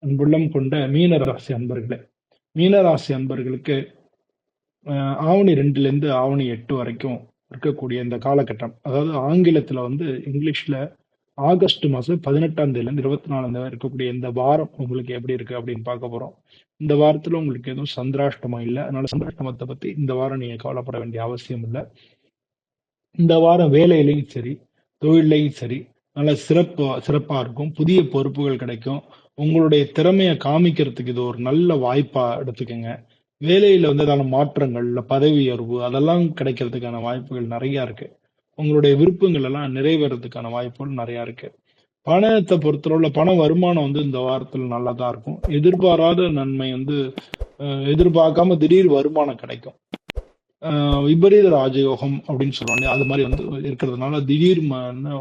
அன்புள்ளம் கொண்ட மீனராசி அன்பர்களே, மீனராசி அன்பர்களுக்கு ஆவணி 2லேருந்து ஆவணி 8 வரைக்கும் இருக்கக்கூடிய இந்த காலகட்டம், அதாவது ஆங்கிலத்துல இங்கிலீஷ்ல ஆகஸ்ட் மாசம் 18ஆம் தேதியிலேருந்து 24ஆம் தேதி வரை இருக்கக்கூடிய இந்த வாரம் உங்களுக்கு எப்படி இருக்கு அப்படின்னு பார்க்க போறோம். இந்த வாரத்துல உங்களுக்கு எதுவும் சந்திராஷ்டமம் இல்லை. அதனால சந்திராஷ்டமத்தை பத்தி இந்த வாரம் நீங்க கவலைப்பட வேண்டிய அவசியம் இல்லை. இந்த வாரம் வேலையிலையும் சரி, தொழில்லையும் சரி, நல்ல சிறப்பா இருக்கும். புதிய பொறுப்புகள் கிடைக்கும். உங்களுடைய திறமைய காமிக்கிறதுக்கு இது ஒரு நல்ல வாய்ப்பா எடுத்துக்கங்க. வேலையில ஏதான மாற்றங்கள், இல்ல பதவி உயர்வு அதெல்லாம் கிடைக்கிறதுக்கான வாய்ப்புகள் நெறைய இருக்கு. உங்களுடைய விருப்பங்கள் எல்லாம் நிறைவேறதுக்கான வாய்ப்புகள் நெறைய இருக்கு. பணத்த பொறுத்தளவுல பண வருமானம் இந்த வாரத்துல நல்லா தான் இருக்கும். எதிர்பாராத நன்மை எதிர்பார்க்காம திடீர் வருமானம் கிடைக்கும். விபரீத ராஜயோகம் அப்படின்னு சொல்லுவோம் இல்லையா? அது மாதிரி இருக்கிறதுனால திடீர்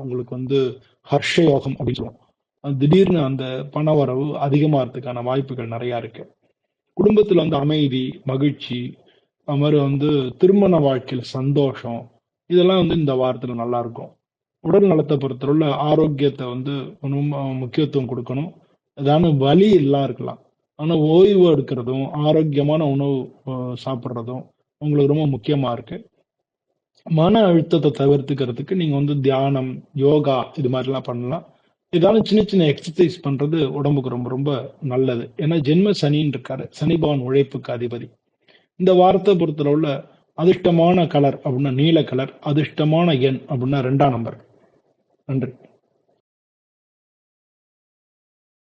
உங்களுக்கு ஹர்ஷ யோகம் அப்படின்னு சொல்லுவோம். திடீர்னு அந்த பண வரவு அதிகமாகிறதுக்கான வாய்ப்புகள் நிறைய இருக்கு. குடும்பத்துல அமைதி, மகிழ்ச்சி, அது மாதிரி திருமண வாழ்க்கையில சந்தோஷம், இதெல்லாம் இந்த வாரத்துல நல்லா இருக்கும். உடல் நலத்தை பொறுத்தவரை ஆரோக்கியத்தை ரொம்ப முக்கியத்துவம் கொடுக்கணும். ஏதான வலி எல்லாம் இருக்கலாம். ஆனா ஓய்வு எடுக்கிறதும் ஆரோக்கியமான உணவு சாப்பிட்றதும் உங்களுக்கு ரொம்ப முக்கியமா இருக்கு. மன அழுத்தத்தை தவிர்த்துக்கிறதுக்கு நீங்க தியானம், யோகா இது மாதிரிலாம் பண்ணலாம். ஏதாவது சின்ன சின்ன எக்ஸசைஸ் பண்றது உடம்புக்கு ரொம்ப ரொம்ப நல்லது. ஏன்னா ஜென்ம சனின்னு இருக்காரு. சனி பகவான் உழைப்புக்கு அதிபதி. இந்த வாரத்தை பொறுத்தளவுல அதிர்ஷ்டமான கலர் அப்படின்னா நீல கலர், அதிர்ஷ்டமான எண் அப்படின்னா 2ஆம் நம்பர். நன்றி.